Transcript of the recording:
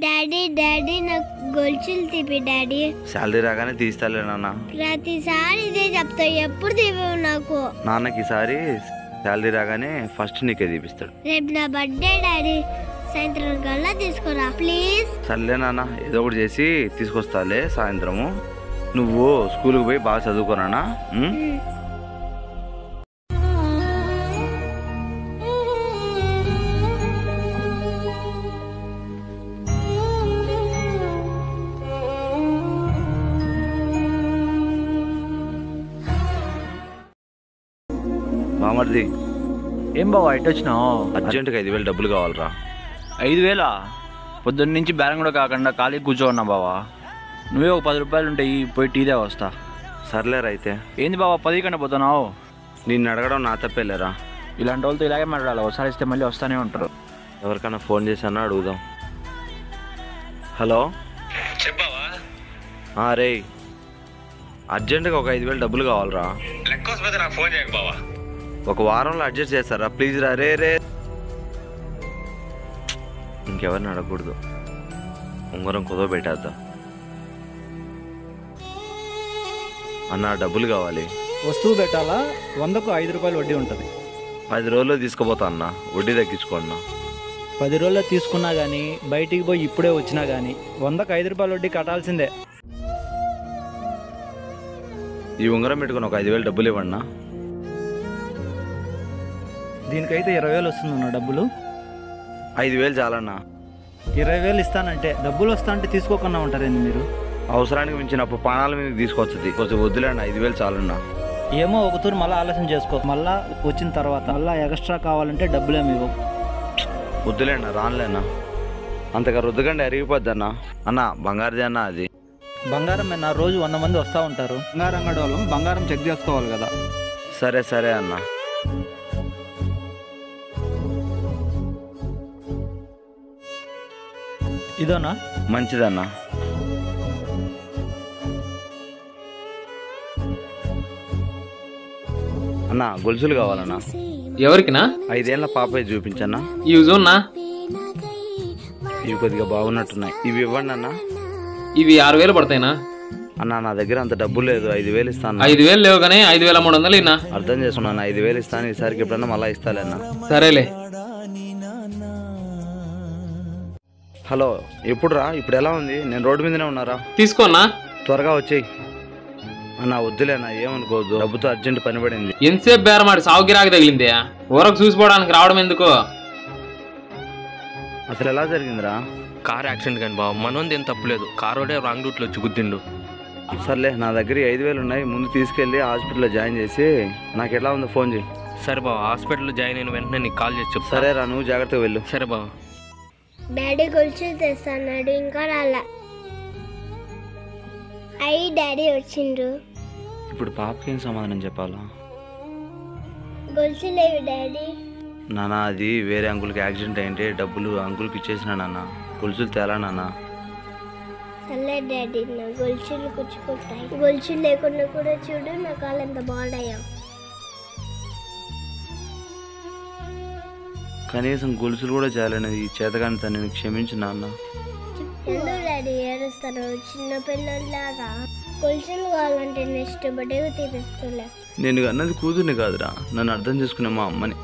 Daddy daddy నాకు గొలుసులు తీపి డాడీ. శాలరీ రాగానే తీస్తాలే నాన్న. ప్రతిసారి ఇదే చెప్తావు, ఎప్పుడు తీపవు నాకు. నాన్నకి ఈసారి శాలరీ రాగానే ఫస్ట్ నీకే తీపిస్తాడు. రేపు నా బర్త్డే డాడీ, సాయంత్రం కల్లా తీసుకురా ప్లీజ్. సర్లే నాన్న, ఏదో ఒకటి చేసి తీసుకొస్తాలే సాయంత్రము. నువ్వు స్కూల్కి పోయి బాగా చదువుకోనా? బామర్ది, ఏం బావా ఇటు వచ్చినావు? అర్జెంటుగా 5,000 డబ్బులు కావాలరా. 5,000? పొద్దున్న నుంచి బేరం కూడా కాకుండా ఖాళీ కూర్చోన్నా బావా. నువ్వే ఒక 10 రూపాయలు ఉంటాయి, పోయి టీదే వస్తా. సర్లేరా అయితే. ఏంది బావా 10 కన్నా పోతున్నావు? నిన్ను అడగడం నా తప్పేలేరా. ఇలాంటి వాళ్ళతో ఇలాగే మాట్లాడాలి, ఒకసారి ఇస్తే మళ్ళీ వస్తూనే ఉంటారు. ఎవరికైనా ఫోన్ చేశానా అడుగుదాం. హలో చెప్పావా? రే, అర్జెంటుగా ఒక 5,000 డబ్బులు కావాలరా. లెక్కోకపోతే నాకు ఫోన్ చేయకు బావా. ఒక వారంలో అడ్జస్ట్ చేస్తారా ప్లీజ్ రా. రే ఇంకెవరిని అడగకూడదు, ఉంగరం కుదవ పెట్టేద్దాం. అన్న డబ్బులు కావాలి. వస్తువు పెట్టాలా? 100కు 5 రూపాయలు వడ్డీ ఉంటుంది. 10 రోజుల్లో తీసుకుపోతా అన్న, వడ్డీ తగ్గించుకోండి. 10 రోజుల్లో తీసుకున్నా కానీ బయటికి పోయి ఇప్పుడే వచ్చినా కానీ 100కు 5 రూపాయలు వడ్డీ కట్టాల్సిందే. ఈ ఉంగరం పెట్టుకుని ఒక 5,000 డబ్బులు ఇవ్వన్నా. దీనికైతే 20,000 వస్తుందన్న డబ్బులు. 5,000 చాలన్నా. 20,000 ఇస్తానంటే డబ్బులు వస్తా అంటే తీసుకోకుండా ఉంటారండి మీరు. అవసరానికి మించినప్పుడు ప్రాణాల మీదకి తీసుకొచ్చుది, కొంచెం వద్దులేండి. 5,000 చాలన్నా. ఏమో ఒక తూరు మళ్ళీ ఆలోచన చేసుకో, మళ్ళీ వచ్చిన తర్వాత మళ్ళీ ఎక్స్ట్రా కావాలంటే డబ్బులేమి ఇవ్వవు. వద్దులేనా, రానులేనా. అంతగా రుద్దకండి, అరిగిపోద్ది అన్న. అన్న బంగారుది అన్న. అది బంగారం మీద రోజు 100 మంది వస్తూ ఉంటారు. బంగారం అంగడి వాళ్ళం బంగారం చెక్ చేసుకోవాలి కదా. సరే అన్న. ఇదోనా? మంచిదన్న. అన్న గొలుసులు కావాలన్నా. ఎవరికినా? 5 ఏళ్ళ పాపే చూపించన్నా. ఇవి చూడన్నా, ఇవి కొద్దిగా బాగున్నట్టున్నాయి, ఇవి ఇవ్వండి అన్న. ఇవి 6,000 పడతాయినా? అన్న నా దగ్గర అంత డబ్బు లేదు, 5,000 ఇస్తాను. 5,000 లేవు కానీ 5,300 ఇన్నా. అర్థం చేసుకున్నాను, 5,000 ఇస్తాను. ఈసారికి ఎప్పుడన్నా మళ్ళీ ఇస్తాలే అన్న. సరేలే. హలో, ఎప్పుడు రా? ఇప్పుడు ఎలా ఉంది? నేను రోడ్డు మీదనే ఉన్నారా. తీసుకోన్నా. త్వరగా వచ్చేయి అన్న. వద్దులేనా, ఏమనుకోవద్దు, డబ్బుతో అర్జెంట్ పని పడింది. ఎంతసేపు బేరమాడి సాగు గిరాకి తగిలింది, ఊరకు చూసిపోవడానికి రావడం ఎందుకు? అసలు ఎలా జరిగిందిరా? కార్ యాక్సిడెంట్ కానీ బావ, మనోంది ఏం తప్పులేదు. కార్ రోడే రాంగ్ రూట్లో వచ్చి గుద్దిండు. సర్లే, నా దగ్గర 5,000 ఉన్నాయి. ముందు తీసుకెళ్ళి హాస్పిటల్లో జాయిన్ చేసి నాకు ఎలా ఉందో ఫోన్ చేయి. సరే బావ, హాస్పిటల్లో జాయిన్ అయిన వెంటనే నీకు కాల్ చేసి చెప్తా. సరేరా, నువ్వు జాగ్రత్తగా వెళ్ళు. సరే బావ. డాడీ గొలుసులు తెస్తాడు, ఇంకా రాలా. అయ్యి డాడీ వచ్చిండ్రు. ఇప్పుడు పాపకి ఏం సమాధానం చెప్పాలా? గొలుసులు లేవి డాడీ. నాన్న, అది వేరే అంకుల్కి యాక్సిడెంట్ అయింటే డబ్బులు అంకుల్కి ఇచ్చేసిన నాన్న. గొలుసులు తేలా నాన్న. సర్లే డాడీ, నా గొలుసులు కూర్చుకుంటాయి. గొలుసులు లేకుండా కూడా చూడు నా కాళ్ళు ఎంత బాగున్నాయో. కనీసం గొలుసులు కూడా చేయాలనేది ఈ చేతగాని తనని క్షమించు నాన్న. ఎందుకు డాడీ ఏడుస్తాను? చిన్న పిల్లల్లాగా. గొలుసులు కావాలంటే నెక్స్ట్ బర్త్డేకి తీపిస్తులే. నేను అన్నది కూతుర్ని కాదురా, నన్ను అర్థం చేసుకునే మా అమ్మని.